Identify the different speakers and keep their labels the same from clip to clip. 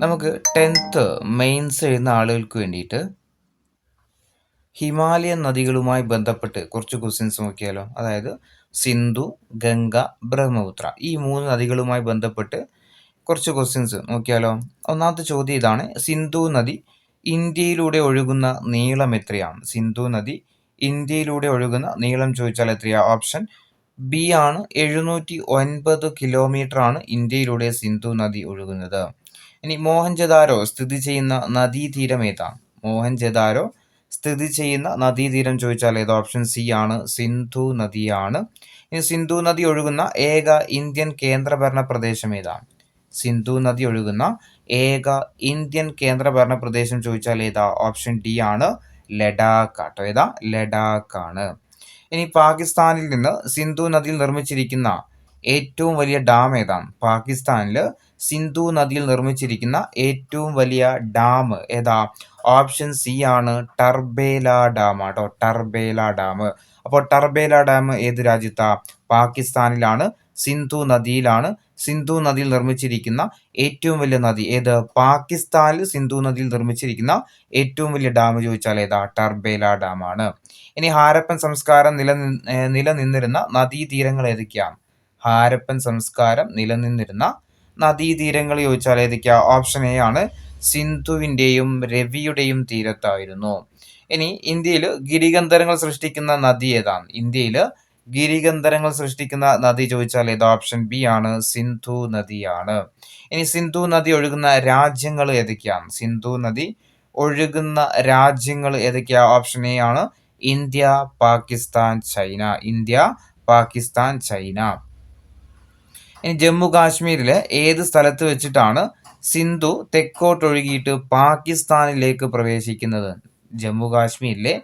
Speaker 1: നമുക്ക് 10th mains എഴുതുന്ന ആളുകൾക്ക് വേണ്ടിയിട്ട് ഹിമാലയൻ നദികളുമായി ബന്ധപ്പെട്ട് കുറച്ച് ക്വസ്റ്റ്യൻസ് നോക്കിയാലോ. അതായത് സിന്ധു, ഗംഗ, ബ്രഹ്മപുത്ര ഈ 3 നദികളുമായി ബന്ധപ്പെട്ട് കുറച്ച് ക്വസ്റ്റ്യൻസ് നോക്കിയാലോ. ഒന്നാമത്തെ ചോദ്യം ഇതാണ്: സിന്ധു നദി ഇന്ത്യയിലൂടെ ഒഴുകുന്ന നീളം എത്രയാണ്? സിന്ധു നദി ഇന്ത്യയിലൂടെ ഒഴുകുന്ന നീളം ചോദിച്ചാൽ എത്രയാ? ഓപ്ഷൻ ബി ആണ്, 709 കിലോമീറ്റർ ആണ് ഇന്ത്യയിലൂടെ സിന്ധു നദി ഒഴുകുന്നത്. ഇനി മോഹൻജദാരോ സ്ഥിതി ചെയ്യുന്ന നദീതീരം ഏതാണ്? മോഹൻജദാരോ സ്ഥിതി ചെയ്യുന്ന നദീതീരം ചോദിച്ചാൽ ഏത്? ഓപ്ഷൻ സി ആണ്, സിന്ധു നദിയാണ്. ഇനി സിന്ധു നദി ഒഴുകുന്ന ഏക ഇന്ത്യൻ കേന്ദ്രഭരണ പ്രദേശം ഏതാണ്? സിന്ധു നദി ഒഴുകുന്ന ഏക ഇന്ത്യൻ കേന്ദ്രഭരണ പ്രദേശം ചോദിച്ചാൽ ഏതാ? ഓപ്ഷൻ ഡി ആണ്, ലഡാക്ക് ആട്ടോ. ഏതാ? ലഡാക്ക് ആണ്. ഇനി പാകിസ്ഥാനിൽ നിന്ന് സിന്ധു നദിയിൽ നിർമ്മിച്ചിരിക്കുന്ന ഏറ്റവും വലിയ ഡാം ഏതാണ്? പാകിസ്ഥാനിൽ സിന്ധു നദിയിൽ നിർമ്മിച്ചിരിക്കുന്ന ഏറ്റവും വലിയ ഡാം ഏതാ? ഓപ്ഷൻ സി ആണ്, ടർബേല ഡാം ആട്ടോ. ടർബേല ഡാം. അപ്പോൾ ടർബേല ഡാം ഏത് രാജ്യത്താ? പാകിസ്ഥാനിലാണ്, സിന്ധു നദിയിലാണ്. സിന്ധു നദിയിൽ നിർമ്മിച്ചിരിക്കുന്ന ഏറ്റവും വലിയ നദി ഏത്? പാകിസ്ഥാനിൽ സിന്ധു നദിയിൽ നിർമ്മിച്ചിരിക്കുന്ന ഏറ്റവും വലിയ ഡാം ചോദിച്ചാൽ ഏതാ? ടർബേല ഡാം ആണ്. ഇനി ഹാരപ്പൻ സംസ്കാരം നിലനിന്നിരുന്ന നദീതീരങ്ങൾ ഏതൊക്കെയാണ്? ഹാരപ്പൻ സംസ്കാരം നിലനിന്നിരുന്ന നദീതീരങ്ങൾ ചോദിച്ചാൽ ഏതൊക്കെയാ? ഓപ്ഷൻ എ ആണ്, സിന്ധുവിൻ്റെയും രവിയുടെയും തീരത്തായിരുന്നു. ഇനി ഇന്ത്യയിൽ ഗിരികന്ധരങ്ങൾ സൃഷ്ടിക്കുന്ന നദി ഏതാണ്? ഇന്ത്യയിൽ ഗിരികന്ധരങ്ങൾ സൃഷ്ടിക്കുന്ന നദി ചോദിച്ചാൽ ഏത്? ഓപ്ഷൻ ബി ആണ്, സിന്ധു നദിയാണ്. ഇനി സിന്ധു നദി ഒഴുകുന്ന രാജ്യങ്ങൾ ഏതൊക്കെയാണ്? സിന്ധു നദി ഒഴുകുന്ന രാജ്യങ്ങൾ ഏതൊക്കെയാ? ഓപ്ഷൻ എ ആണ്, India, Pakistan, China. India, Pakistan, China. ഇനി ജമ്മു കാശ്മീരിലെ ഏത് സ്ഥലത്ത് വെച്ചിട്ടാണ് സിന്ധു തെക്കോട്ടൊഴുകിയിട്ട് പാകിസ്ഥാനിലേക്ക് പ്രവേശിക്കുന്നത്? ജമ്മു കാശ്മീരിലെ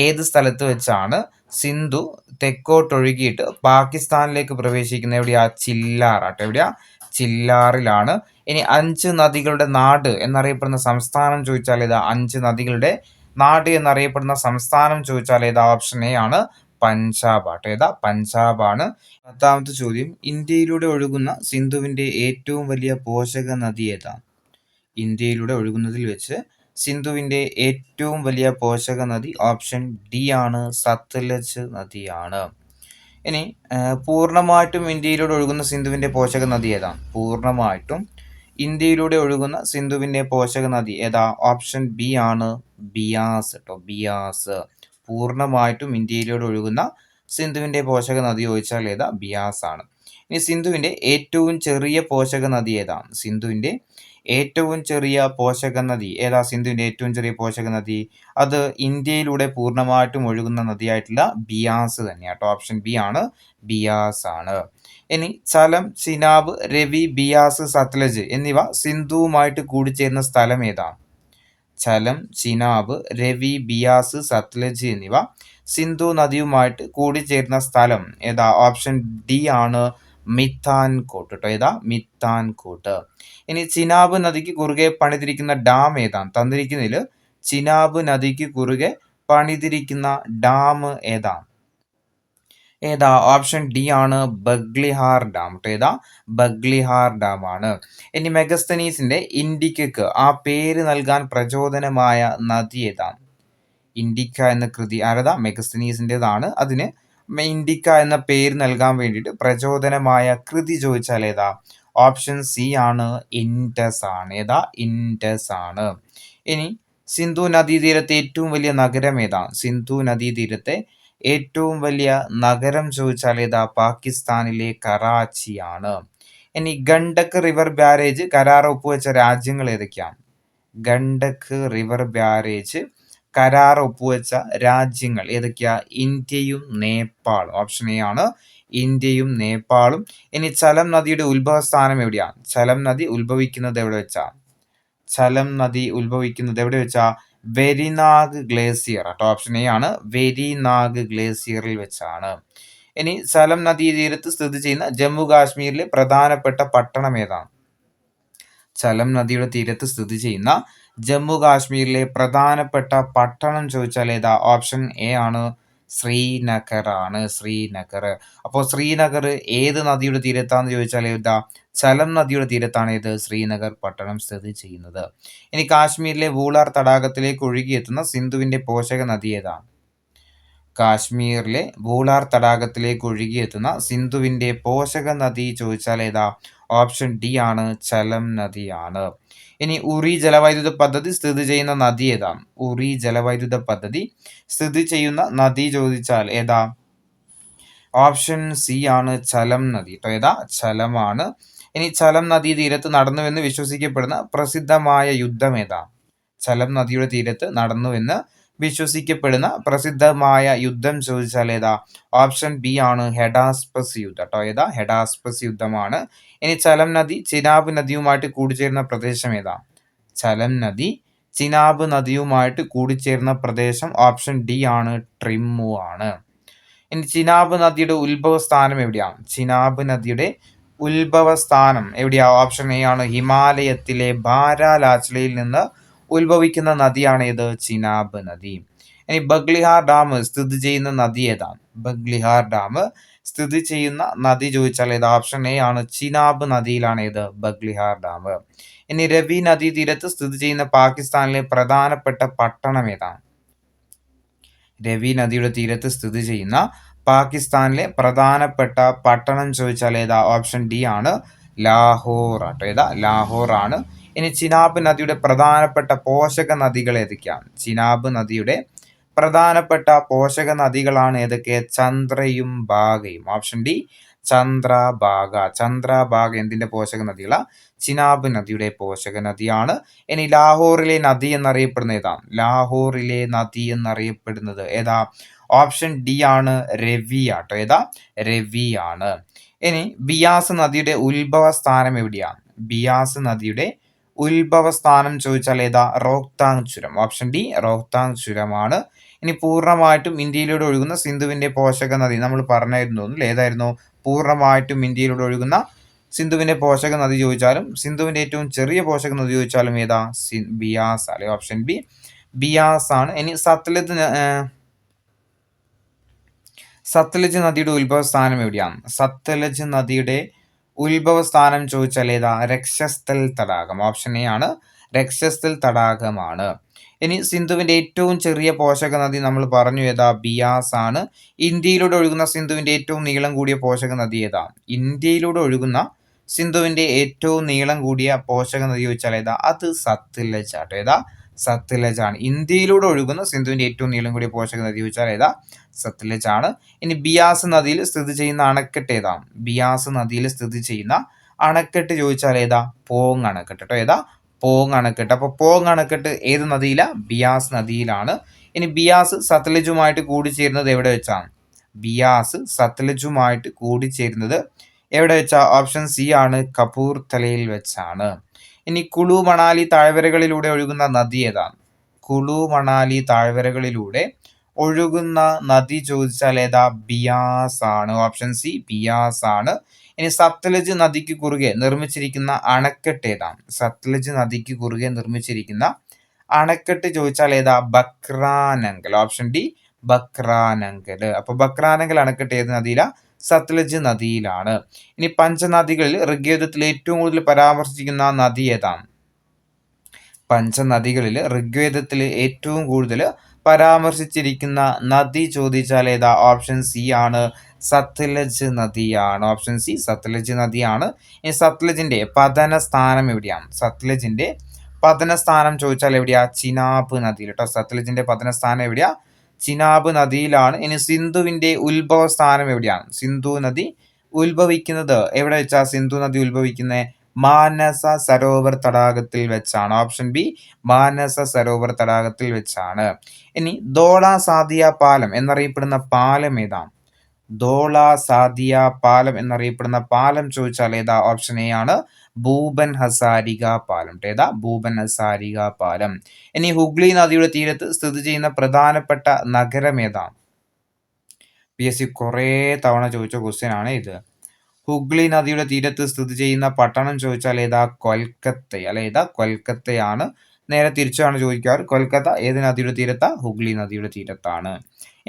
Speaker 1: ഏത് സ്ഥലത്ത് വെച്ചാണ് സിന്ധു തെക്കോട്ടൊഴുകിയിട്ട് പാകിസ്ഥാനിലേക്ക് പ്രവേശിക്കുന്നത്? എവിടെയാ? ചില്ലാർ ആട്ടോ. എവിടെയാ? ചില്ലാറിലാണ്. ഇനി 5 നദികളുടെ നാട് എന്നറിയപ്പെടുന്ന സംസ്ഥാനം ചോദിച്ചാൽ ഏതാ? 5 നദികളുടെ നാട് എന്നറിയപ്പെടുന്ന സംസ്ഥാനം ചോദിച്ചാൽ ഏതാ? ഓപ്ഷൻ എ ആണ്, പഞ്ചാബ് ആട്ടോ. ഏതാ? പഞ്ചാബാണ്. 10ാമത്തെ ചോദ്യം: ഇന്ത്യയിലൂടെ ഒഴുകുന്ന സിന്ധുവിന്റെ ഏറ്റവും വലിയ പോഷക നദി ഏതാണ്? ഇന്ത്യയിലൂടെ ഒഴുകുന്നതിൽ വെച്ച് സിന്ധുവിന്റെ ഏറ്റവും വലിയ പോഷക നദി ഓപ്ഷൻ ഡി ആണ്, സത്ലജ് നദിയാണ്. ഇനി പൂർണ്ണമായിട്ടും ഇന്ത്യയിലൂടെ ഒഴുകുന്ന സിന്ധുവിന്റെ പോഷക നദി ഏതാണ്? പൂർണ്ണമായിട്ടും ഇന്ത്യയിലൂടെ ഒഴുകുന്ന സിന്ധുവിന്റെ പോഷക നദി ഏതാ? ഓപ്ഷൻ ബി ആണ്, ബിയാസ് കേട്ടോ. ബിയാസ്. പൂർണ്ണമായിട്ടും ഇന്ത്യയിലൂടെ ഒഴുകുന്ന സിന്ധുവിന്റെ പോഷക നദി ചോദിച്ചാൽ ഏതാ? ബിയാസ് ആണ്. ഇനി സിന്ധുവിന്റെ ഏറ്റവും ചെറിയ പോഷക നദി ഏതാണ്? സിന്ധുവിന്റെ ഏറ്റവും ചെറിയ പോഷക നദി ഏതാ? സിന്ധുവിന്റെ ഏറ്റവും ചെറിയ പോഷക നദി അത് ഇന്ത്യയിലൂടെ പൂർണ്ണമായിട്ടും ഒഴുകുന്ന നദിയായിട്ടുള്ള ബിയാസ് തന്നെയാട്ടോ. ഓപ്ഷൻ ബി ആണ്, ബിയാസ് ആണ്. ഇനി ചലം, ചിനാബ്, രവി, ബിയാസ്, സത്ലജ് എന്നിവ സിന്ധുവുമായിട്ട് കൂടിച്ചേരുന്ന സ്ഥലം ഏതാണ്? ചലം, ചിനാബ്, രവി, ബിയാസ്, സത്ലജ് എന്നിവ സിന്ധു നദിയുമായിട്ട് കൂടിച്ചേരുന്ന സ്ഥലം ഏതാ? ഓപ്ഷൻ ഡി ആണ്, മിത്താൻകോട്ട് കേട്ടോ. ഏതാ? മിത്താൻകോട്ട്. ഇനി ചിനാബ് നദിക്ക് കുറുകെ പണിതിരിക്കുന്ന ഡാം ഏതാണ്? തന്നിരിക്കുന്നതിൽ ചിനാബ് നദിക്ക് കുറുകെ പണിതിരിക്കുന്ന ഡാം ഏതാണ്? ഏതാ? ഓപ്ഷൻ ഡി ആണ്, ബഗ്ലിഹാർ ഡാം. ഏതാ? ബഗ്ലിഹാർ ഡാം ആണ്. ഇനി മെഗസ്തനീസിന്റെ ഇൻഡിക്കയ്ക്ക് ആ പേര് നൽകാൻ പ്രചോദനമായ നദി ഏതാണ്? ഇൻഡിക്ക എന്ന കൃതി ആരതാ? മെഗസ്തനീസിൻ്റെതാണ്. അതിന് ഇൻഡിക്ക എന്ന പേര് നൽകാൻ വേണ്ടിയിട്ട് പ്രചോദനമായ കൃതി ചോദിച്ചാൽ ഏതാ? ഓപ്ഷൻ സി ആണ്, ഇൻഡസ് ആണ്. ഏതാ? ഇൻഡസ് ആണ്. ഇനി സിന്ധു നദീതീരത്തെ ഏറ്റവും വലിയ നഗരം ഏതാണ്? സിന്ധു നദീതീരത്തെ ഏറ്റവും വലിയ നഗരം ചോദിച്ചാൽ ഏതാ? പാകിസ്ഥാനിലെ കറാച്ചിയാണ്. ഇനി ഗണ്ഡക് റിവർ ബാരേജ് കരാർ ഒപ്പുവെച്ച രാജ്യങ്ങൾ ഏതൊക്കെയാണ്? ഗണ്ഡക് റിവർ ബാരേജ് കരാർ ഒപ്പുവെച്ച രാജ്യങ്ങൾ ഏതൊക്കെയാ? ഇന്ത്യയും നേപ്പാളും. ഓപ്ഷൻ എ ആണ്, ഇന്ത്യയും നേപ്പാളും. ഇനി ചലം നദിയുടെ ഉത്ഭവസ്ഥാനം എവിടെയാണ്? ചലം നദി ഉത്ഭവിക്കുന്നത് എവിടെ വെച്ചാ? ചലം നദി ഉത്ഭവിക്കുന്നത് എവിടെ വെച്ചാ? വെരിനാഗ് ഗ്ലേസിയർ കേട്ടോ. ഓപ്ഷൻ എ ആണ്, വെരിനാഗ് ഗ്ലേസിയറിൽ വെച്ചാണ്. ഇനി ചലം നദീതീരത്ത് സ്ഥിതി ചെയ്യുന്ന ജമ്മു കാശ്മീരിലെ പ്രധാനപ്പെട്ട പട്ടണം ഏതാണ്? ചലം നദിയുടെ തീരത്ത് സ്ഥിതി ചെയ്യുന്ന ജമ്മു കാശ്മീരിലെ പ്രധാനപ്പെട്ട പട്ടണം ചോദിച്ചാൽ ഏതാ? ഓപ്ഷൻ എ ആണ്, ശ്രീനഗറാണ്, ശ്രീനഗർ. അപ്പോൾ ശ്രീനഗർ ഏത് നദിയുടെ തീരത്താന്ന് ചോദിച്ചാൽ ഏതാ? ചലം നദിയുടെ തീരത്താണ് ഏത്? ശ്രീനഗർ പട്ടണം സ്ഥിതി ചെയ്യുന്നത്. ഇനി കാശ്മീരിലെ വൂളാർ തടാകത്തിലേക്ക് ഒഴുകിയെത്തുന്ന സിന്ധുവിന്റെ പോഷക നദി ഏതാണ്? കാശ്മീരിലെ വൂളാർ തടാകത്തിലേക്ക് ഒഴുകിയെത്തുന്ന സിന്ധുവിന്റെ പോഷക നദി ചോദിച്ചാൽ ഏതാ? ഓപ്ഷൻ ഡി ആണ്, ചലം നദിയാണ്. ഇനി ഉറി ജലവൈദ്യുത പദ്ധതി സ്ഥിതി ചെയ്യുന്ന നദി ഏതാണ്? ഉറി ജലവൈദ്യുത പദ്ധതി സ്ഥിതി ചെയ്യുന്ന നദി ചോദിച്ചാൽ ഏതാ? ഓപ്ഷൻ സി ആണ്, ചലം നദി. ഏതാ? ചലമാണ്. ഇനി ചലം നദീ തീരത്ത് നടന്നുവെന്ന് വിശ്വസിക്കപ്പെടുന്ന പ്രസിദ്ധമായ യുദ്ധം ഏതാ? ചലം നദിയുടെ തീരത്ത് നടന്നുവെന്ന് വിശ്വസിക്കപ്പെടുന്ന പ്രസിദ്ധമായ യുദ്ധം ചോദിച്ചാൽ ഏതാ? ഓപ്ഷൻ ബി ആണ്, ഹെഡാസ്പസ് യുദ്ധം. ഏതാ? ഹെഡാസ്പസ് യുദ്ധമാണ്. ഇനി ചലം നദി ചിനാബ് നദിയുമായിട്ട് കൂടിച്ചേരുന്ന പ്രദേശം ഏതാ? ചലം നദി ചിനാബ് നദിയുമായിട്ട് കൂടിച്ചേരുന്ന പ്രദേശം ഓപ്ഷൻ ഡി ആണ്, ട്രിമ്മു ആണ്. ഇനി ചിനാബ് നദിയുടെ ഉത്ഭവസ്ഥാനം എവിടെയാണ്? ചിനാബ് നദിയുടെ ഉത്ഭവസ്ഥാനം എവിടെയാ? ഓപ്ഷൻ എ ആണ്, ഹിമാലയത്തിലെ ബാരാലാച്ചിലയിൽ നിന്ന് ഉത്ഭവിക്കുന്ന നദിയാണ് ഏത്? ചിനാബ് നദി. ഇനി ബഗ്ലിഹാർ ഡാം സ്ഥിതി ചെയ്യുന്ന നദി ഏതാണ്? ബഗ്ലിഹാർ ഡാം സ്ഥിതി ചെയ്യുന്ന നദി ചോദിച്ചാൽ ഏത്? ഓപ്ഷൻ എ ആണ്, ചിനാബ് നദിയിലാണ് ഏത്? ബഗ്ലിഹാർ ഡാം. ഇനി രവി നദീ തീരത്ത് സ്ഥിതി ചെയ്യുന്ന പാകിസ്ഥാനിലെ പ്രധാനപ്പെട്ട പട്ടണം ഏതാണ്? രവി നദിയുടെ തീരത്ത് സ്ഥിതി ചെയ്യുന്ന പാകിസ്ഥാനിലെ പ്രധാനപ്പെട്ട പട്ടണം ചോദിച്ചാൽ ഏതാ? ഓപ്ഷൻ ഡി ആണ്, ലാഹോർ ആട്ടോ. ഏതാ? ലാഹോർ ആണ്. ഇനി ചിനാബ് നദിയുടെ പ്രധാനപ്പെട്ട പോഷക നദികൾ ഏതൊക്കെയാണ്? ചിനാബ് നദിയുടെ പ്രധാനപ്പെട്ട പോഷക നദികളാണ് ഏതൊക്കെ? ചന്ദ്രയും ഭാഗയും. Option D, Chandrabhaga. ചന്ദ്രഭാഗ എന്തിന്റെ പോഷക നദികളാ? ചിനാബ് നദിയുടെ പോഷക നദിയാണ്. ഇനി ലാഹോറിലെ നദി എന്നറിയപ്പെടുന്നത് ഏതാണ്? ലാഹോറിലെ നദി എന്നറിയപ്പെടുന്നത് ഏതാ? ഓപ്ഷൻ ഡി ആണ്, രവി ആട്ടോ. ഏതാ? രവി ആണ്. ഇനി ബിയാസ് നദിയുടെ ഉത്ഭവ സ്ഥാനം എവിടെയാണ്? ബിയാസ് നദിയുടെ ഉത്ഭവ സ്ഥാനം ചോദിച്ചാൽ ഏതാ? റോഹ്താങ് ചുരം. ഓപ്ഷൻ ഡി, റോഹ്താങ് ചുരമാണ്. ഇനി പൂർണ്ണമായിട്ടും ഇന്ത്യയിലൂടെ ഒഴുകുന്ന സിന്ധുവിന്റെ പോഷക നദി നമ്മൾ പറഞ്ഞായിരുന്നു, ഏതായിരുന്നു? പൂർണ്ണമായിട്ടും ഇന്ത്യയിലൂടെ ഒഴുകുന്ന സിന്ധുവിന്റെ പോഷക നദി ചോദിച്ചാലും സിന്ധുവിന്റെ ഏറ്റവും ചെറിയ പോഷക നദി ചോദിച്ചാലും ഏതാ? ബിയാസ് അല്ലെ? ഓപ്ഷൻ ബി, ബിയാസ് ആണ്. ഇനി സത്ലജ് നദിയുടെ ഉത്ഭവ സ്ഥാനം എവിടെയാണ്? സത്ലജ് നദിയുടെ ഉത്ഭവ സ്ഥാനം ചോദിച്ചാൽ ഏതാ? രക്ഷസ്ഥൽ തടാകം. ഓപ്ഷൻ എ ആണ്, രക്ഷസ്ഥൽ തടാകമാണ്. ഇനി സിന്ധുവിന്റെ ഏറ്റവും ചെറിയ പോഷക നദി നമ്മൾ പറഞ്ഞു ഏതാ? ബിയാസ് ആണ്. ഇന്ത്യയിലൂടെ ഒഴുകുന്ന സിന്ധുവിന്റെ ഏറ്റവും നീളം കൂടിയ പോഷക നദി ഏതാ? ഇന്ത്യയിലൂടെ ഒഴുകുന്ന സിന്ധുവിന്റെ ഏറ്റവും നീളം കൂടിയ പോഷക നദി ചോദിച്ചാൽ ഏതാ? അത് സത്ലജ് ആട്ടോ. ഏതാ? സത്ലജ് ആണ്. ഇന്ത്യയിലൂടെ ഒഴുകുന്ന സിന്ധുവിന്റെ ഏറ്റവും നീളം കൂടിയ പോഷക നദി ചോദിച്ചാൽ ഏതാ? സത്ലജ് ആണ്. ഇനി ബിയാസ് നദിയിൽ സ്ഥിതി ചെയ്യുന്ന അണക്കെട്ട് ഏതാണ്? ബിയാസ് നദിയിൽ സ്ഥിതി ചെയ്യുന്ന അണക്കെട്ട് ചോദിച്ചാൽ ഏതാ? പോങ് അണക്കെട്ട് കേട്ടോ. ഏതാ? പോങ് അണക്കെട്ട്. അപ്പോൾ പോങ് അണക്കെട്ട് ഏത് നദിയിലാ? ബിയാസ് നദിയിലാണ്. ഇനി ബിയാസ് സത്ലജുമായിട്ട് കൂടിച്ചേരുന്നത് എവിടെ വെച്ചാണ്? ബിയാസ് സത്ലജുമായിട്ട് കൂടിച്ചേരുന്നത് എവിടെ വെച്ചാ? ഓപ്ഷൻ സി ആണ്, കപൂർത്തലയിൽ വെച്ചാണ്. ഇനി കുളു മണാലി താഴ്വരകളിലൂടെ ഒഴുകുന്ന നദി ഏതാണ്? കുളു മണാലി താഴ്വരകളിലൂടെ ഒഴുകുന്ന നദി ചോദിച്ചാൽ ഏതാ? ബിയാസ് ആണ്. ഓപ്ഷൻ സി, ബിയാസ് ആണ്. ഇനി സത്ലജ് നദിക്ക് കുറുകെ നിർമ്മിച്ചിരിക്കുന്ന അണക്കെട്ട് ഏതാണ്? സത്ലജ് നദിക്ക് കുറുകെ നിർമ്മിച്ചിരിക്കുന്ന അണക്കെട്ട് ചോദിച്ചാൽ ഏതാ? ബക്രാനങ്കൽ. Option D, Bhakra Nangal. അപ്പൊ ബക്രാനങ്കൽ അണക്കെട്ട് ഏത് നദിയിലാ? സത്ലജ് നദിയിലാണ്. ഇനി പഞ്ചനദികളിൽ ഋഗ്വേദത്തിൽ ഏറ്റവും കൂടുതൽ പരാമർശിക്കുന്ന നദി ഏതാണ്? പഞ്ചനദികളിൽ ഋഗ്വേദത്തിൽ ഏറ്റവും കൂടുതൽ പരാമർശിച്ചിരിക്കുന്ന നദി ചോദിച്ചാൽ ഏതാ? ഓപ്ഷൻ സി ആണ്, സത്ലജ് നദിയാണ്. ഓപ്ഷൻ സി, സത്ലജ് നദിയാണ്. ഈ സത്ലജിന്റെ പതന സ്ഥാനം എവിടെയാണ്? സത്ലജിന്റെ പതന സ്ഥാനം ചോദിച്ചാൽ എവിടെയാ? ചിനാബ് നദിയിൽ കേട്ടോ. സത്ലജിന്റെ പതന സ്ഥാനം എവിടെയാ? ചിനാബ് നദിയിലാണ്. ഇനി സിന്ധുവിന്റെ ഉത്ഭവ സ്ഥാനം എവിടെയാണ്? സിന്ധു നദി ഉത്ഭവിക്കുന്നത് എവിടെ വെച്ചാ? സിന്ധു നദി ഉത്ഭവിക്കുന്നത് മാനസ സരോവർ തടാകത്തിൽ വെച്ചാണ്. ഓപ്ഷൻ ബി, മാനസ സരോവർ തടാകത്തിൽ വെച്ചാണ്. ഇനി ധോള സാദിയ പാലം എന്നറിയപ്പെടുന്ന പാലം ഏതാണ്? ധോള സാദിയ പാലം എന്നറിയപ്പെടുന്ന പാലം ചോദിച്ചാൽ ഏതാ? ഓപ്ഷൻ എ ആണ്, ഭൂപൻ ഹസാരിക പാലം. ഏതാ? ഭൂപൻ ഹസാരിക പാലം. ഇനി ഹുഗ്ലി നദിയുടെ തീരത്ത് സ്ഥിതി ചെയ്യുന്ന പ്രധാനപ്പെട്ട നഗരം ഏതാണ്? PSC കുറേ തവണ ചോദിച്ച ക്വസ്റ്റ്യൻ ആണ് ഇത്. ഹുഗ്ലി നദിയുടെ തീരത്ത് സ്ഥിതി ചെയ്യുന്ന പട്ടണം ചോദിച്ചാൽ ഏതാ? കൊൽക്കത്ത അല്ലെ? ഏതാ? കൊൽക്കത്തയാണ്. നേരെ തിരിച്ചാണ് ചോദിക്കാറ്. കൊൽക്കത്ത ഏത് നദിയുടെ തീരത്താ? ഹുഗ്ലി നദിയുടെ തീരത്താണ്.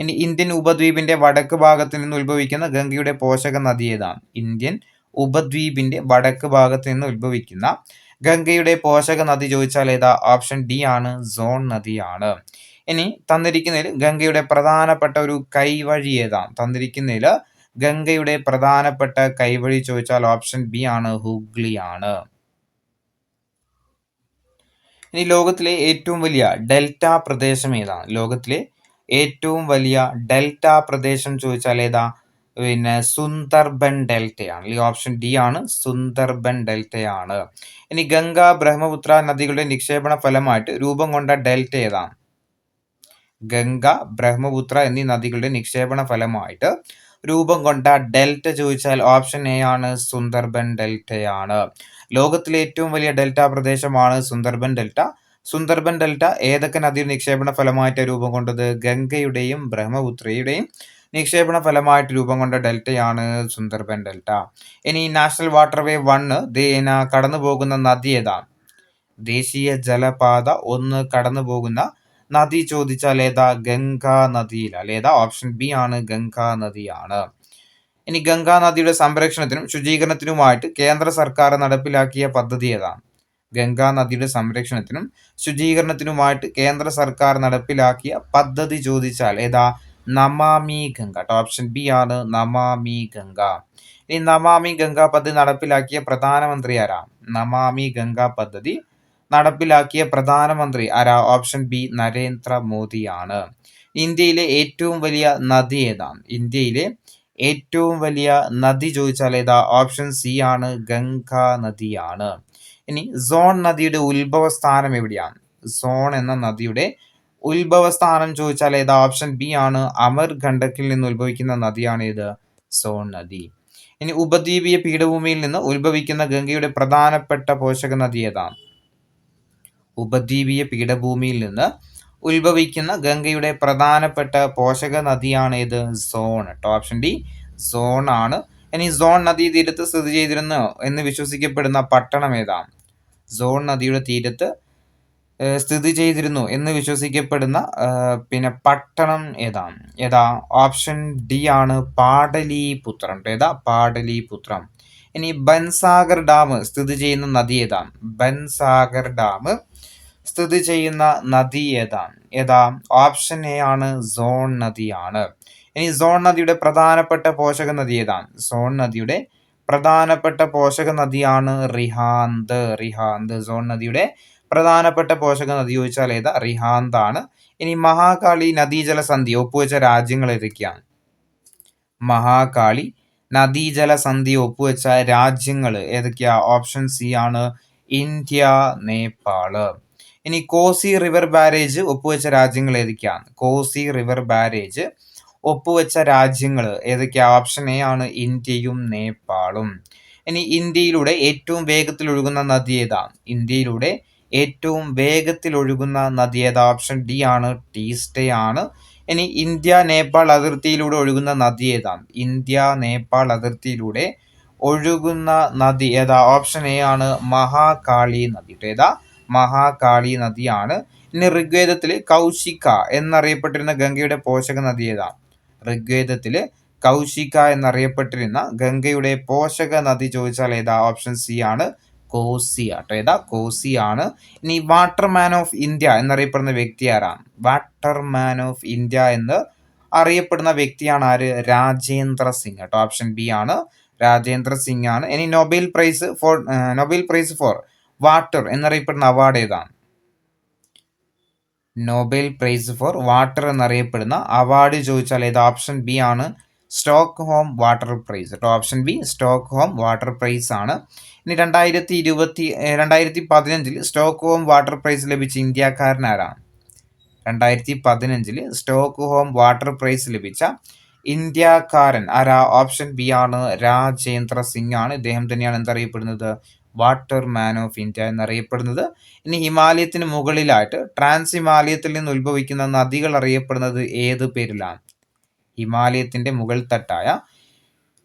Speaker 1: ഇനി ഇന്ത്യൻ ഉപദ്വീപിന്റെ വടക്ക് ഭാഗത്ത് നിന്ന് ഉത്ഭവിക്കുന്ന ഗംഗയുടെ പോഷക നദി ഏതാണ്? ഇന്ത്യൻ ഉപദ്വീപിന്റെ വടക്ക് ഭാഗത്ത് നിന്ന് ഉത്ഭവിക്കുന്ന ഗംഗയുടെ പോഷക നദി ചോദിച്ചാൽ ഏതാ? ഓപ്ഷൻ ഡി ആണ്, സോൺ നദിയാണ്. ഇനി തന്നിരിക്കുന്നതിൽ ഗംഗയുടെ പ്രധാനപ്പെട്ട ഒരു കൈവഴി ഏതാണ്? തന്നിരിക്കുന്നതിൽ ഗംഗയുടെ പ്രധാനപ്പെട്ട കൈവഴി ചോദിച്ചാൽ ഓപ്ഷൻ ബി ആണ്, ഹുഗ്ലി ആണ്. ഇനി ലോകത്തിലെ ഏറ്റവും വലിയ ഡെൽറ്റ പ്രദേശം ഏതാണ്? ലോകത്തിലെ ഏറ്റവും വലിയ ഡെൽറ്റ പ്രദേശം ചോദിച്ചാൽ ഏതാ? സുന്ദർബൻ ഡെൽറ്റയാണ്. ഈ ഓപ്ഷൻ ഡി ആണ്, സുന്ദർബൻ ഡെൽറ്റയാണ്. ഇനി ഗംഗ, ബ്രഹ്മപുത്ര നദികളുടെ നിക്ഷേപണ ഫലമായിട്ട് രൂപം കൊണ്ട ഡെൽറ്റ ഏതാണ്? ഗംഗ, ബ്രഹ്മപുത്ര എന്നീ നദികളുടെ നിക്ഷേപണ ഫലമായിട്ട് രൂപം കൊണ്ട ഡെൽറ്റ ചോദിച്ചാൽ ഓപ്ഷൻ എ ആണ്, സുന്ദർബൻ ഡെൽറ്റയാണ്. ലോകത്തിലെ ഏറ്റവും വലിയ ഡെൽറ്റ പ്രദേശമാണ് സുന്ദർബൻ ഡെൽറ്റ. സുന്ദർബൻ ഡെൽറ്റ ഏതൊക്കെ നദിയുടെ നിക്ഷേപണ ഫലമായിട്ട് രൂപം കൊണ്ടത്? ഗംഗയുടെയും ബ്രഹ്മപുത്രയുടെയും നിക്ഷേപണ ഫലമായിട്ട് രൂപം കൊണ്ട ഡെൽറ്റയാണ് സുന്ദർബൻ ഡെൽറ്റ. ഇനി നാഷണൽ വാട്ടർവേ 1 കടന്നു പോകുന്ന നദി ഏതാണ്? ദേശീയ ജലപാത 1 കടന്നു പോകുന്ന നദി ചോദിച്ചാൽ ഏതാ? ഗംഗാ നദിയിലാണ്. ഏതാ? ഓപ്ഷൻ ബി ആണ്, ഗംഗാ നദിയാണ്. ഇനി ഗംഗാ നദിയുടെ സംരക്ഷണത്തിനും ശുചീകരണത്തിനുമായിട്ട് കേന്ദ്ര സർക്കാർ നടപ്പിലാക്കിയ പദ്ധതി ഏതാണ്? ഗംഗാ നദിയുടെ സംരക്ഷണത്തിനും ശുചീകരണത്തിനുമായിട്ട് കേന്ദ്ര സർക്കാർ നടപ്പിലാക്കിയ പദ്ധതി ചോദിച്ചാൽ ഏതാ? നമാമി ഗംഗ. ഓപ്ഷൻ ബി ആണ്, നമാമി ഗംഗ. ഈ നമാമി ഗംഗ പദ്ധതി നടപ്പിലാക്കിയ പ്രധാനമന്ത്രി ആരാ? നമാമി ഗംഗ പദ്ധതി നടപ്പിലാക്കിയ പ്രധാനമന്ത്രി ആരാ? ഓപ്ഷൻ ബി, നരേന്ദ്ര മോദിയാണ്. ഇന്ത്യയിലെ ഏറ്റവും വലിയ നദി ഏതാണ്? ഇന്ത്യയിലെ ഏറ്റവും വലിയ നദി ചോദിച്ചാൽ ഏതാ? ഓപ്ഷൻ സി ആണ്, ഗംഗാ നദിയാണ്. ഇനി സോൺ നദിയുടെ ഉത്ഭവ സ്ഥാനം എവിടെയാണ്? സോൺ എന്ന നദിയുടെ ഉത്ഭവ സ്ഥാനം ചോദിച്ചാൽ ഏതാ? ഓപ്ഷൻ ബി ആണ്, അമർകണ്ടക്കിൽ നിന്ന് ഉത്ഭവിക്കുന്ന നദിയാണ് ഇത്, സോൺ നദി. ഇനി ഉപദ്വീപീയ പീഠഭൂമിയിൽ നിന്ന് ഉത്ഭവിക്കുന്ന ഗംഗയുടെ പ്രധാനപ്പെട്ട പോഷക നദി ഏതാണ്? ഉപദ്വീപീയ പീഠഭൂമിയിൽ നിന്ന് ഉത്ഭവിക്കുന്ന ഗംഗയുടെ പ്രധാനപ്പെട്ട പോഷക നദിയാണ് ഇത്, സോൺ. ഓപ്ഷൻ ഡി, സോൺ ആണ്. ഇനി സോൺ നദീ തീരത്ത് സ്ഥിതി ചെയ്തിരുന്നു എന്ന് വിശ്വസിക്കപ്പെടുന്ന പട്ടണം ഏതാണ്? സോൺ നദിയുടെ തീരത്ത് സ്ഥിതി ചെയ്തിരുന്നു എന്ന് വിശ്വസിക്കപ്പെടുന്ന പട്ടണം ഏതാണ്? ഏതാ? ഓപ്ഷൻ ഡി ആണ്, പാടലീപുത്രം. ഏതാ? പാടലീപുത്രം. ഇനി ബൻസാഗർ ഡാം സ്ഥിതി ചെയ്യുന്ന നദി ഏതാണ്? ബൻസാഗർ ഡാം സ്ഥിതി ചെയ്യുന്ന നദി ഏതാണ്? ഏതാ? ഓപ്ഷൻ എ ആണ്, സോൺ നദിയാണ്. ഇനി സോൺ നദിയുടെ പ്രധാനപ്പെട്ട പോഷക നദി ഏതാണ്? സോൺ നദിയുടെ പ്രധാനപ്പെട്ട പോഷക നദിയാണ് റിഹാന്ത്. റിഹാന്ത് സോൺ നദിയുടെ പ്രധാനപ്പെട്ട പോഷക നദി ചോദിച്ചാൽ ഏതാ? റിഹാന്ത് ആണ്. ഇനി മഹാകാളി നദീജല സന്ധി ഒപ്പുവെച്ച രാജ്യങ്ങൾ ഏതൊക്കെയാണ്? മഹാകാളി നദീജല സന്ധി ഒപ്പുവെച്ച രാജ്യങ്ങൾ ഏതൊക്കെയാ? ഓപ്ഷൻ സി ആണ്, ഇന്ത്യ, നേപ്പാള്. ഇനി കോസി റിവർ ബാരേജ് ഒപ്പുവെച്ച രാജ്യങ്ങൾ ഏതൊക്കെയാണ്? കോസി റിവർ ബാരേജ് ഒപ്പുവെച്ച രാജ്യങ്ങൾ ഏതൊക്കെയാ? ഓപ്ഷൻ എ ആണ്, ഇന്ത്യയും നേപ്പാളും. ഇനി ഇന്ത്യയിലൂടെ ഏറ്റവും വേഗത്തിൽ ഒഴുകുന്ന നദി ഏതാണ്? ഇന്ത്യയിലൂടെ ഏറ്റവും വേഗത്തിൽ ഒഴുകുന്ന നദി ഏതാ? ഓപ്ഷൻ ഡി ആണ്, ടീസ്റ്റേ ആണ്. ഇനി ഇന്ത്യ നേപ്പാൾ അതിർത്തിയിലൂടെ ഒഴുകുന്ന നദി ഏതാണ്? ഇന്ത്യ നേപ്പാൾ അതിർത്തിയിലൂടെ ഒഴുകുന്ന നദി ഏതാ? ഓപ്ഷൻ എ ആണ്, മഹാകാളി നദി. ഏതാ? മഹാകാളി നദിയാണ്. ഇനി ഋഗ്വേദത്തില് കൗശിക എന്നറിയപ്പെട്ടിരുന്ന ഗംഗയുടെ പോഷക നദി ഏതാ? ഋഗ്വേദത്തില് കൗശിക എന്നറിയപ്പെട്ടിരുന്ന ഗംഗയുടെ പോഷക നദി ചോദിച്ചാൽ ഏതാ? ഓപ്ഷൻ സി ആണ്, കോസി ആട്ടോ. ഏതാ? കോസി ആണ്. ഇനി വാട്ടർമാൻ ഓഫ് ഇന്ത്യ എന്നറിയപ്പെടുന്ന വ്യക്തി ആരാണ്? വാട്ടർമാൻ ഓഫ് ഇന്ത്യ എന്ന് അറിയപ്പെടുന്ന വ്യക്തിയാണ് ആര്? രാജേന്ദ്ര സിംഗ് കേട്ടോ. ഓപ്ഷൻ ബി ആണ്, രാജേന്ദ്ര സിംഗ് ആണ്. ഇനി നൊബേൽ പ്രൈസ് ഫോർ വാട്ടർ എന്നറിയപ്പെടുന്ന അവാർഡ് ഏതാണ്? നൊബേൽ പ്രൈസ് ഫോർ വാട്ടർ എന്നറിയപ്പെടുന്ന അവാർഡ് ചോദിച്ചാൽ ഏത്? ഓപ്ഷൻ ബി ആണ്, സ്റ്റോക്ക്ഹോം വാട്ടർ പ്രൈസ് കേട്ടോ. Option B, Stockholm water prize ആണ്. ഇനി 2015 സ്റ്റോക്ക്ഹോം വാട്ടർ പ്രൈസ് ലഭിച്ച ഇന്ത്യക്കാരൻ ആരാണ്? 2015 സ്റ്റോക്ക്ഹോം വാട്ടർ പ്രൈസ് ലഭിച്ച ഇന്ത്യക്കാരൻ ആരാ? ഓപ്ഷൻ ബി ആണ്, രാജേന്ദ്ര സിംഗ് ആണ്. ഇദ്ദേഹം തന്നെയാണ് എന്തറിയപ്പെടുന്നത്? വാട്ടർമാൻ ഓഫ് ഇന്ത്യ എന്നറിയപ്പെടുന്നത്. ഇനി ഹിമാലയത്തിന് മുകളിലായിട്ട് ട്രാൻസ് ഹിമാലയത്തിൽ നിന്ന് ഉത്ഭവിക്കുന്ന നദികൾ അറിയപ്പെടുന്നത് ഏത് പേരിലാണ്? ഹിമാലയത്തിന്റെ മുകൾ തട്ടായ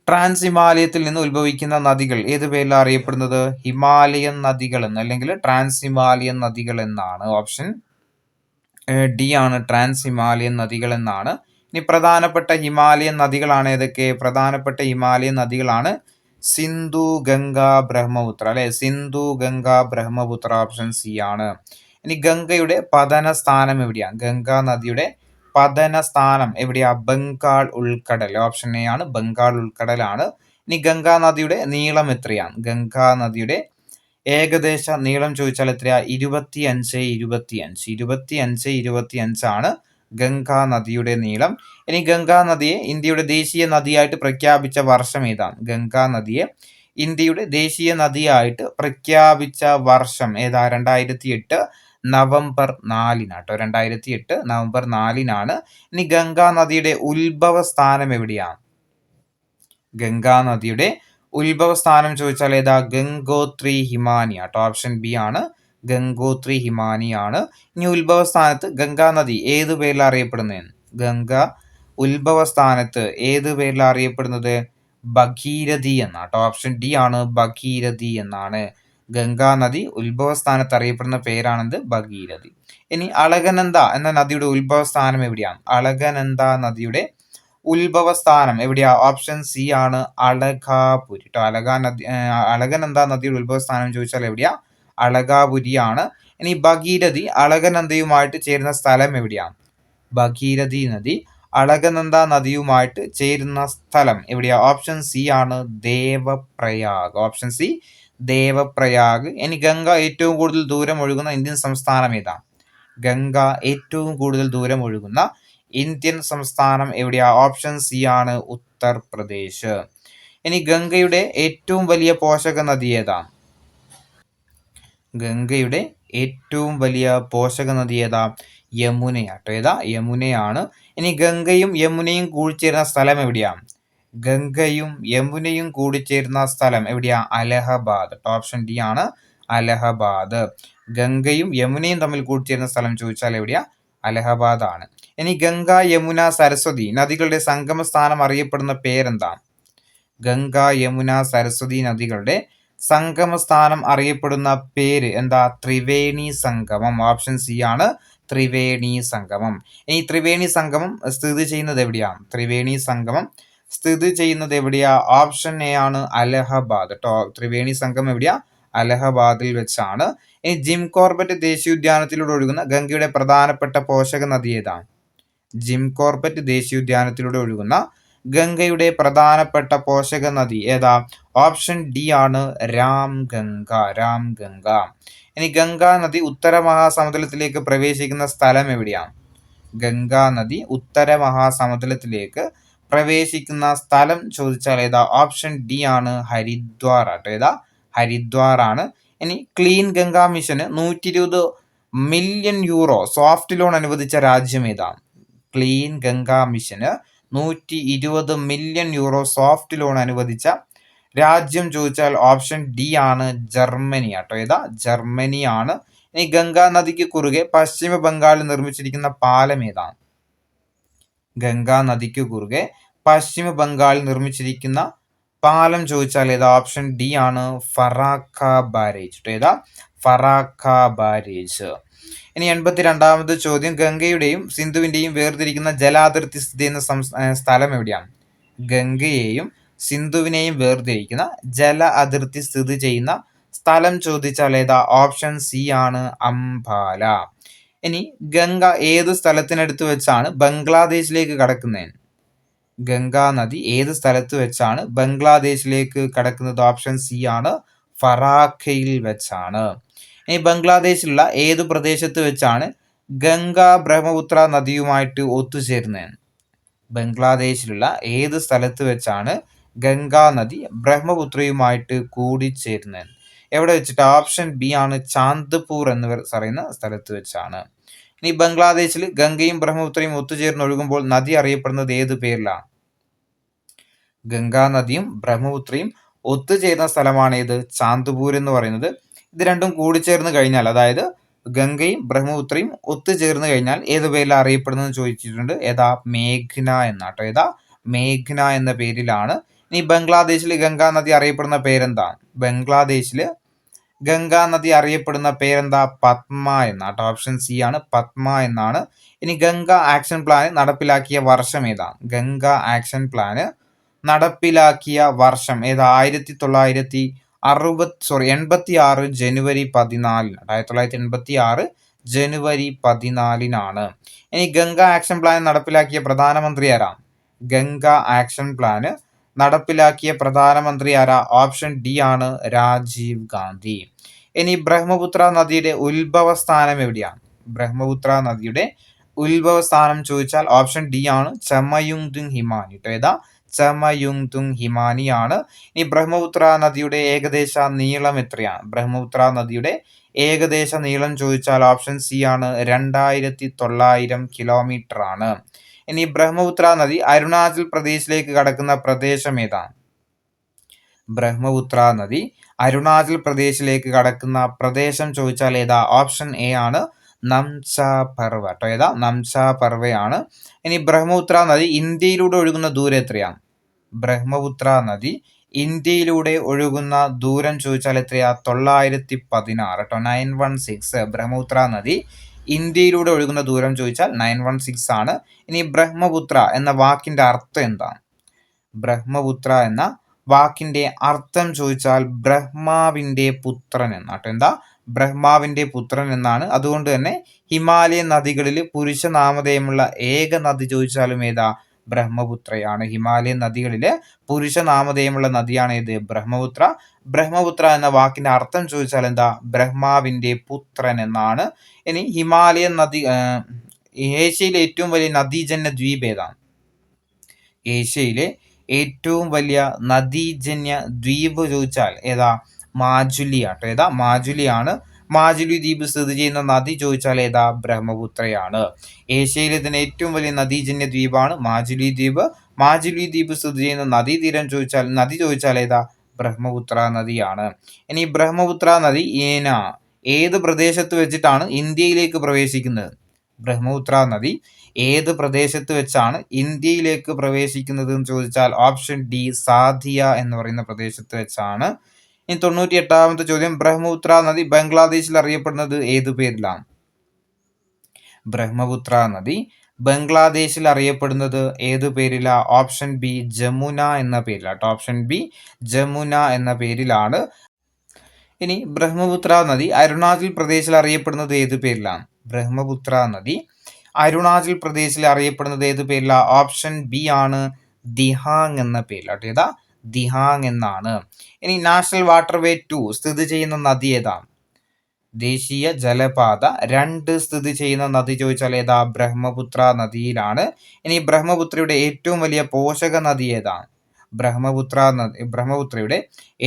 Speaker 1: ട്രാൻസ് ഹിമാലയത്തിൽ നിന്ന് ഉത്ഭവിക്കുന്ന നദികൾ ഏത് പേരിലാണ് അറിയപ്പെടുന്നത്? ഹിമാലയൻ നദികൾ എന്ന്, അല്ലെങ്കിൽ ട്രാൻസ് ഹിമാലയൻ നദികൾ എന്നാണ്. ഓപ്ഷൻ ഡി ആണ് ട്രാൻസ് ഹിമാലയൻ നദികൾ എന്നാണ്. ഇനി പ്രധാനപ്പെട്ട ഹിമാലയൻ നദികളാണ് ഏതൊക്കെ? പ്രധാനപ്പെട്ട ഹിമാലയൻ നദികളാണ് സിന്ധു, ഗംഗ, ബ്രഹ്മപുത്ര അല്ലെ. സിന്ധു, ഗംഗ, ബ്രഹ്മപുത്ര ഓപ്ഷൻ സി ആണ്. ഇനി ഗംഗയുടെ പതന സ്ഥാനം എവിടെയാണ്? ഗംഗാ നദിയുടെ പതന സ്ഥാനം എവിടെയാ? ബംഗാൾ ഉൾക്കടൽ. ഓപ്ഷൻ എ ആണ്, ബംഗാൾ ഉൾക്കടലാണ്. ഇനി ഗംഗാ നദിയുടെ നീളം എത്രയാണ്? ഗംഗാ നദിയുടെ ഏകദേശ നീളം ചോദിച്ചാൽ എത്രയാ? 25 ആണ് ഗംഗാ നദിയുടെ നീളം. ഇനി ഗംഗാ നദിയെ ഇന്ത്യയുടെ ദേശീയ നദിയായിട്ട് പ്രഖ്യാപിച്ച വർഷം ഏതാണ്? ഗംഗാ നദിയെ ഇന്ത്യയുടെ ദേശീയ നദിയായിട്ട് പ്രഖ്യാപിച്ച വർഷം ഏതാ? 2008 നവംബർ 4-നാട്ടോ. 2008 നവംബർ 4-നാണ്. ഇനി ഗംഗാ നദിയുടെ ഉത്ഭവ സ്ഥാനം എവിടെയാണ്? ഗംഗാ നദിയുടെ ഉത്ഭവ സ്ഥാനം ചോദിച്ചാൽ ഏതാ? ഗംഗോത്രി ഹിമാനി ആട്ടോ. ഓപ്ഷൻ ബി ആണ്, ഗംഗോത്രി ഹിമാനി ആണ്. ഇനി ഉത്ഭവ സ്ഥാനത്ത് ഗംഗാ നദി ഏത് പേരിലാണ് അറിയപ്പെടുന്നത്? ഗംഗ ഉത്ഭവ സ്ഥാനത്ത് ഏത് പേരിലാണ് അറിയപ്പെടുന്നത്? ഭഗീരഥി എന്നാട്ടോ. ഓപ്ഷൻ ഡി ആണ്, ഭഗീരഥി എന്നാണ്. ഗംഗാ നദി ഉത്ഭവ സ്ഥാനത്ത് അറിയപ്പെടുന്ന പേരാണെന്ത്? ഭഗീരഥി. ഇനി അളകനന്ദ എന്ന നദിയുടെ ഉത്ഭവ സ്ഥാനം എവിടെയാണ്? അളകനന്ദ നദിയുടെ ഉത്ഭവ സ്ഥാനം എവിടെയാ? ഓപ്ഷൻ സി ആണ്, അളകാപുരി ട്ടോ. അളകനന്ദ നദിയുടെ ഉത്ഭവ സ്ഥാനം ചോദിച്ചാൽ എവിടെയാ? അളകാപുരിയാണ്. ഇനി ഭഗീരഥി അളകനന്ദയുമായിട്ട് ചേരുന്ന സ്ഥലം എവിടെയാണ്? ഭഗീരഥി നദി അളകനന്ദ നദിയുമായിട്ട് ചേരുന്ന സ്ഥലം എവിടെയാ? ഓപ്ഷൻ സി ആണ്, ദേവപ്രയാഗ്. Option C, Devprayag. ഇനി ഗംഗ ഏറ്റവും കൂടുതൽ ദൂരം ഒഴുകുന്ന ഇന്ത്യൻ സംസ്ഥാനം ഏതാണ്? ഗംഗ ഏറ്റവും കൂടുതൽ ദൂരം ഒഴുകുന്ന ഇന്ത്യൻ സംസ്ഥാനം എവിടെയാ? ഓപ്ഷൻ സി ആണ്, ഉത്തർപ്രദേശ്. ഇനി ഗംഗയുടെ ഏറ്റവും വലിയ പോഷക നദി ഏതാണ്? ഗംഗയുടെ ഏറ്റവും വലിയ പോഷക നദി ഏതാ? യമുനയാട്ടോ. ഏതാ? യമുനയാണ്. ഇനി ഗംഗയും യമുനയും കൂടിച്ചേരുന്ന സ്ഥലം എവിടെയാണ്? ഗംഗയും യമുനയും കൂടിച്ചേരുന്ന സ്ഥലം എവിടെയാ? അലഹബാദ്. ഓപ്ഷൻ ഡി ആണ്, അലഹബാദ്. ഗംഗയും യമുനയും തമ്മിൽ കൂടിച്ചേരുന്ന സ്ഥലം ചോദിച്ചാൽ എവിടെയാ? അലഹബാദ് ആണ്. ഇനി ഗംഗ, യമുന, സരസ്വതി നദികളുടെ സംഗമ സ്ഥാനം അറിയപ്പെടുന്ന പേരെന്താണ്? ഗംഗ, യമുന, സരസ്വതി നദികളുടെ സംഗമ സ്ഥാനം അറിയപ്പെടുന്ന പേര് എന്താ? ത്രിവേണി സംഗമം. ഓപ്ഷൻ സി ആണ്, ത്രിവേണി സംഗമം. ഇനി ത്രിവേണി സംഗമം സ്ഥിതി ചെയ്യുന്നത് എവിടെയാണ്? ത്രിവേണി സംഗമം സ്ഥിതി ചെയ്യുന്നത് എവിടെയാ? ഓപ്ഷൻ എ ആണ്, അലഹബാദ് ട്ടോ. ത്രിവേണി സംഗമം എവിടെയാ? അലഹബാദിൽ വെച്ചാണ്. ഇനി ജിം കോർബറ്റ് ദേശീയോദ്യാനത്തിലൂടെ ഒഴുകുന്ന ഗംഗയുടെ പ്രധാനപ്പെട്ട പോഷക നദി ഏതാണ്? ജിം കോർബറ്റ് ദേശീയോദ്യാനത്തിലൂടെ ഒഴുകുന്ന ഗംഗയുടെ പ്രധാനപ്പെട്ട പോഷക നദി ഏതാ? ഓപ്ഷൻ ഡി ആണ്, രാംഗംഗ. രാംഗംഗ. ഇനി ഗംഗാ നദി ഉത്തര മഹാസമുദ്രത്തിലേക്ക് പ്രവേശിക്കുന്ന സ്ഥലം എവിടെയാണ്? ഗംഗാ നദി ഉത്തര മഹാസമുദ്രത്തിലേക്ക് പ്രവേശിക്കുന്ന സ്ഥലം ചോദിച്ചാൽ ഏതാ? ഓപ്ഷൻ ഡി ആണ്, ഹരിദ്വാർ ആട്ടോ. ഏതാ? ഹരിദ്വാർ ആണ്. ഇനി ക്ലീൻ ഗംഗാ മിഷന് 120 മില്യൺ യൂറോ സോഫ്റ്റ് ലോൺ അനുവദിച്ച രാജ്യം ഏതാണ്? ക്ലീൻ ഗംഗാ മിഷന് 120 മില്യൺ യൂറോ സോഫ്റ്റ് ലോൺ അനുവദിച്ച രാജ്യം ചോദിച്ചാൽ ഓപ്ഷൻ ഡി ആണ്, ജർമ്മനി ആട്ടോ. ഏതാ? ജർമ്മനി ആണ്. ഇനി ഗംഗാ നദിക്ക് കുറുകെ പശ്ചിമ ബംഗാളിൽ നിർമ്മിച്ചിരിക്കുന്ന പാലം ഏതാണ്? ഗംഗാ നദിക്ക് കുറുകെ പശ്ചിമ ബംഗാളിൽ നിർമ്മിച്ചിരിക്കുന്ന പാലം ചോദിച്ചാൽ ഏതാ? ഓപ്ഷൻ ഡി ആണ്, ഫറാക്ക ബാരേജ്. ഏതാ? ഫറാക്ക ബാരേജ്. ഇനി 82ാമത് ചോദ്യം, ഗംഗയുടെയും സിന്ധുവിന്റെയും വേർതിരിക്കുന്ന ജലാതിർത്തി സ്ഥിതി ചെയ്യുന്ന സ്ഥലം എവിടെയാണ്? ഗംഗയെയും സിന്ധുവിനെയും വേർതിരിക്കുന്ന ജല അതിർത്തി സ്ഥിതി ചെയ്യുന്ന സ്ഥലം ചോദിച്ചാൽ ഏതാ? ഓപ്ഷൻ സി ആണ്, അംബാല. ഇനി ഗംഗ ഏതു സ്ഥലത്തിനടുത്ത് വെച്ചാണ് ബംഗ്ലാദേശിലേക്ക് കടക്കുന്നത്? ഗംഗാ നദി ഏത് സ്ഥലത്ത് വെച്ചാണ് ബംഗ്ലാദേശിലേക്ക് കടക്കുന്നത്? ഓപ്ഷൻ സി ആണ്, ഫറാഖയിൽ വെച്ചാണ്. ഇനി ബംഗ്ലാദേശിലുള്ള ഏതു പ്രദേശത്ത് വെച്ചാണ് ഗംഗ ബ്രഹ്മപുത്ര നദിയുമായിട്ട് ഒത്തുചേരുന്നത്? ബംഗ്ലാദേശിലുള്ള ഏത് സ്ഥലത്ത് വെച്ചാണ് ഗംഗാ നദി ബ്രഹ്മപുത്രയുമായിട്ട് കൂടിച്ചേരുന്നത്? എവിടെ വെച്ചിട്ട്? ഓപ്ഷൻ ബി ആണ്, ചാന്ദ്പൂർ എന്ന് പറയുന്ന സ്ഥലത്ത് വെച്ചാണ്. ഇനി ബംഗ്ലാദേശിൽ ഗംഗയും ബ്രഹ്മപുത്രയും ഒത്തുചേർന്ന് ഒഴുകുമ്പോൾ നദി അറിയപ്പെടുന്നത് ഏത് പേരിലാണ്? ഗംഗാ നദിയും ബ്രഹ്മപുത്രയും ഒത്തുചേരുന്ന സ്ഥലമാണ് ഏത്? ചാന്ദ്പൂർ എന്ന് പറയുന്നത്. ഇത് രണ്ടും കൂടിച്ചേർന്ന് കഴിഞ്ഞാൽ, അതായത് ഗംഗയും ബ്രഹ്മപുത്രയും ഒത്തുചേർന്ന് കഴിഞ്ഞാൽ ഏത് പേരിലാണ് അറിയപ്പെടുന്നത് ചോദിച്ചിട്ടുണ്ട്. ഏതാ? മേഘ്ന എന്നാട്ടോ. ഏതാ? മേഘ്ന എന്ന പേരിലാണ് ഇനി ബംഗ്ലാദേശിൽ ഗംഗാ നദി അറിയപ്പെടുന്ന പേരെന്താ? ബംഗ്ലാദേശിൽ ഗംഗാ നദി അറിയപ്പെടുന്ന പേരെന്താ? പത്മ എന്നാണ്. ഓപ്ഷൻ സി ആണ്, പത്മ എന്നാണ്. ഇനി ഗംഗ ആക്ഷൻ പ്ലാൻ നടപ്പിലാക്കിയ വർഷം ഏതാ? ഗംഗ ആക്ഷൻ പ്ലാന് നടപ്പിലാക്കിയ വർഷം ഏതാ? 1986 ജനുവരി 14. 1986 ജനുവരി 14 ഇനി ഗംഗ ആക്ഷൻ പ്ലാൻ നടപ്പിലാക്കിയ പ്രധാനമന്ത്രി ആരാ? ഗംഗ ആക്ഷൻ പ്ലാന് നടപ്പിലാക്കിയ പ്രധാനമന്ത്രി ആരാ? ഓപ്ഷൻ ഡി ആണ്, രാജീവ് ഗാന്ധി. ഇനി ബ്രഹ്മപുത്ര നദിയുടെ ഉത്ഭവ സ്ഥാനം എവിടെയാണ്? ബ്രഹ്മപുത്ര നദിയുടെ ഉത്ഭവ സ്ഥാനം ചോദിച്ചാൽ ഓപ്ഷൻ ഡി ആണ്, ചമയുങ്തുങ് ഹിമാനി. ഏതാ? ചമയുങ്തുങ് ഹിമാനിയാണ്. ഈ ബ്രഹ്മപുത്ര നദിയുടെ ഏകദേശ നീളം എത്രയാണ്? ബ്രഹ്മപുത്ര നദിയുടെ ഏകദേശ നീളം ചോദിച്ചാൽ ഓപ്ഷൻ സി ആണ്, 2900 കിലോമീറ്റർ ആണ്. ഇനി ബ്രഹ്മപുത്ര നദി അരുണാചൽ പ്രദേശിലേക്ക് കടക്കുന്ന പ്രദേശം ഏതാണ്? ബ്രഹ്മപുത്ര നദി അരുണാചൽ പ്രദേശിലേക്ക് കടക്കുന്ന പ്രദേശം ചോദിച്ചാൽ ഏതാ? ഓപ്ഷൻ എ ആണ്, നംച പർവ. ഏതാ? നംച പർവയാണ്. ഇനി ബ്രഹ്മപുത്ര നദി ഇന്ത്യയിലൂടെ ഒഴുകുന്ന ദൂരം എത്രയാണ്? ബ്രഹ്മപുത്ര നദി ഇന്ത്യയിലൂടെ ഒഴുകുന്ന ദൂരം ചോദിച്ചാൽ എത്രയാ? 916. 916. ബ്രഹ്മപുത്ര നദി ഇന്ത്യയിലൂടെ ഒഴുകുന്ന ദൂരം ചോദിച്ചാൽ 916 ആണ്. ഇനി ബ്രഹ്മപുത്ര എന്ന വാക്കിന്റെ അർത്ഥം എന്താണ്? ബ്രഹ്മപുത്ര എന്ന വാക്കിന്റെ അർത്ഥം ചോദിച്ചാൽ ബ്രഹ്മാവിന്റെ പുത്രൻ എന്നാണ്. എന്താ? ബ്രഹ്മാവിന്റെ പുത്രൻ എന്നാണ്. അതുകൊണ്ട് തന്നെ ഹിമാലയൻ നദികളിൽ പുരുഷ നാമധേയമുള്ള ഏക നദി ചോദിച്ചാലും ഏതാ? ബ്രഹ്മപുത്രയാണ്. ഹിമാലയൻ നദികളിലെ പുരുഷ നാമധേയമുള്ള നദിയാണ് ഏത്? ബ്രഹ്മപുത്ര. ബ്രഹ്മപുത്ര എന്ന വാക്കിന്റെ അർത്ഥം ചോദിച്ചാൽ എന്താ? ബ്രഹ്മാവിന്റെ പുത്രൻ എന്നാണ്. ഇനി ഹിമാലയൻ നദി ഏഷ്യയിലെ ഏറ്റവും വലിയ നദീജന്യ ദ്വീപ് ഏതാണ്? ഏഷ്യയിലെ ഏറ്റവും വലിയ നദീജന്യ ദ്വീപ് ചോദിച്ചാൽ ഏതാ? മാജുലി ആട്ടോ. ഏതാ? മാജുലിയാണ്. മാജുലി ദ്വീപ് സ്ഥിതി ചെയ്യുന്ന നദി ചോദിച്ചാൽ ഏതാ? ബ്രഹ്മപുത്രയാണ്. ഏഷ്യയിലെ തന്നെ ഏറ്റവും വലിയ നദീജന്യ ദ്വീപാണ് മാജുലി ദ്വീപ്. മാജുലി ദ്വീപ് സ്ഥിതി ചെയ്യുന്ന നദീതീരം നദി ചോദിച്ചാൽ ഏതാ? ബ്രഹ്മപുത്ര നദിയാണ്. ഇനി ബ്രഹ്മപുത്ര നദി ഏത് പ്രദേശത്ത് വെച്ചിട്ടാണ് ഇന്ത്യയിലേക്ക് പ്രവേശിക്കുന്നത്? ബ്രഹ്മപുത്ര നദി ഏത് പ്രദേശത്ത് വെച്ചാണ് ഇന്ത്യയിലേക്ക് പ്രവേശിക്കുന്നത് എന്ന് ചോദിച്ചാൽ ഓപ്ഷൻ ഡി, സാധിയ എന്ന് പറയുന്ന പ്രദേശത്ത് വെച്ചാണ്. ഇനി 98ാമത്തെ ചോദ്യം, ബ്രഹ്മപുത്ര നദി ബംഗ്ലാദേശിൽ അറിയപ്പെടുന്നത് ഏതു പേരിലാണ്? ബ്രഹ്മപുത്ര നദി ബംഗ്ലാദേശിൽ അറിയപ്പെടുന്നത് ഏതു പേരിലാ? ഓപ്ഷൻ ബി, ജമുന എന്ന പേരിലാട്ടോ. ഓപ്ഷൻ ബി, ജമുന എന്ന പേരിലാണ്. ഇനി ബ്രഹ്മപുത്ര നദി അരുണാചൽ പ്രദേശിൽ അറിയപ്പെടുന്നത് ഏതു പേരിലാണ്? ബ്രഹ്മപുത്ര നദി അരുണാചൽ പ്രദേശിൽ അറിയപ്പെടുന്നത് ഏതു പേരിലാ? ഓപ്ഷൻ ബി ആണ്, ദിഹാങ് എന്ന പേരിലാട്ടോ. ഏതാ? ദിഹാങ് എന്നാണ്. ഇനി നാഷണൽ വാട്ടർവേ 2 സ്ഥിതി ചെയ്യുന്ന നദി ഏതാണ്? ദേശീയ ജലപാത 2 സ്ഥിതി ചെയ്യുന്ന നദി ചോദിച്ചാൽ ഏതാ? ബ്രഹ്മപുത്ര നദിയിലാണ്. ഇനി ബ്രഹ്മപുത്രയുടെ ഏറ്റവും വലിയ പോഷക നദി ഏതാണ്? ബ്രഹ്മപുത്രയുടെ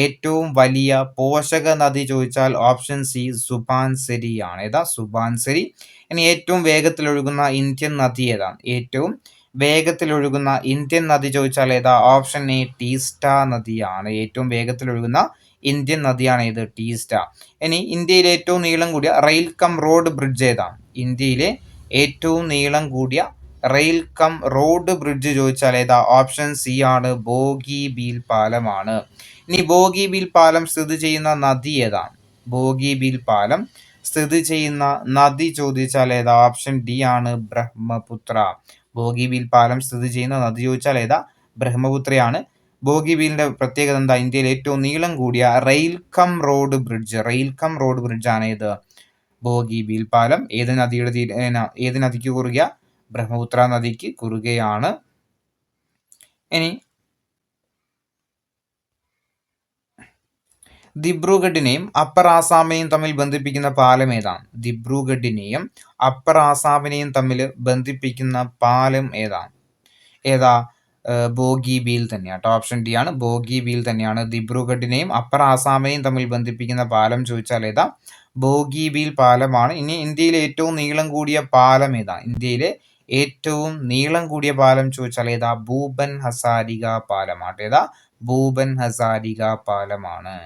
Speaker 1: ഏറ്റവും വലിയ പോഷക നദി ചോദിച്ചാൽ ഓപ്ഷൻ സി, സുബാൻസരി ആണ്. ഏതാ? സുബാൻസരി. ഇനി ഏറ്റവും വേഗത്തിൽ ഒഴുകുന്ന ഇന്ത്യൻ നദി ഏതാണ്? ഏറ്റവും വേഗത്തിൽ ഒഴുകുന്ന ഇന്ത്യൻ നദി ചോദിച്ചാൽ ഏതാ? ഓപ്ഷൻ എ, ടീസ്റ്റ നദിയാണ്. ഏറ്റവും വേഗത്തിൽ ഒഴുകുന്ന ഇന്ത്യൻ നദിയാണ് ഏത്? ടീസ്റ്റ. ഇനി ഇന്ത്യയിലെ ഏറ്റവും നീളം കൂടിയ റെയിൽ കം റോഡ് ബ്രിഡ്ജ് ഏതാണ്? ഇന്ത്യയിലെ ഏറ്റവും നീളം കൂടിയ റെയിൽ കം റോഡ് ബ്രിഡ്ജ് ചോദിച്ചാൽ ഏതാ? ഓപ്ഷൻ സി ആണ്, ബോഗിബീൽ പാലമാണ്. ഇനി ബോഗിബീൽ പാലം സ്ഥിതി ചെയ്യുന്ന നദി ഏതാണ്? ബോഗിബീൽ പാലം സ്ഥിതി ചെയ്യുന്ന നദി ചോദിച്ചാൽ ഏതാ? ഓപ്ഷൻ ഡി ആണ്, ബ്രഹ്മപുത്ര. ബോഗിബീൽ പാലം സ്ഥിതി ചെയ്യുന്ന നദി ചോദിച്ചാൽ ഏതാ? ബ്രഹ്മപുത്രയാണ്. ബോഗിബീലിന്റെ പ്രത്യേകത എന്താ? ഇന്ത്യയിലെ ഏറ്റവും നീളം കൂടിയ റെയിൽ കം റോഡ് ബ്രിഡ്ജ് ആണ് ഏത്? ബോഗിബീൽ പാലം. ഏത് നദിക്ക് കുറുകെ? ബ്രഹ്മപുത്ര നദിക്ക് കുറുകെയാണ്. ഇനി ദിബ്രുഗഡിനെയും അപ്പർ ആസാമിനെയും തമ്മിൽ ബന്ധിപ്പിക്കുന്ന പാലം ഏതാണ്? ദിബ്രുഗഡിനെയും അപ്പർ ആസാമിനെയും തമ്മിൽ ബന്ധിപ്പിക്കുന്ന പാലം ഏതാണ്? ഏതാ? ബോഗിബീൽ തന്നെയാട്ടോ. ഓപ്ഷൻ ഡി ആണ്, ബോഗിബീൽ തന്നെയാണ്. ദിബ്രുഗഡിനെയും അപ്പർ ആസാമിനെയും തമ്മിൽ ബന്ധിപ്പിക്കുന്ന പാലം ചോദിച്ചാൽ ഏതാ? ബോഗിബീൽ പാലമാണ്. ഇനി ഇന്ത്യയിലെ ഏറ്റവും നീളം കൂടിയ പാലം ഏതാ? ഇന്ത്യയിലെ ഏറ്റവും നീളം കൂടിയ പാലം ചോദിച്ചാൽ ഏതാ? ഭൂപൻ ഹസാരിക പാലമാണ്. ഏതാ? ഭൂപൻ ഹസാരിക പാലമാണ്.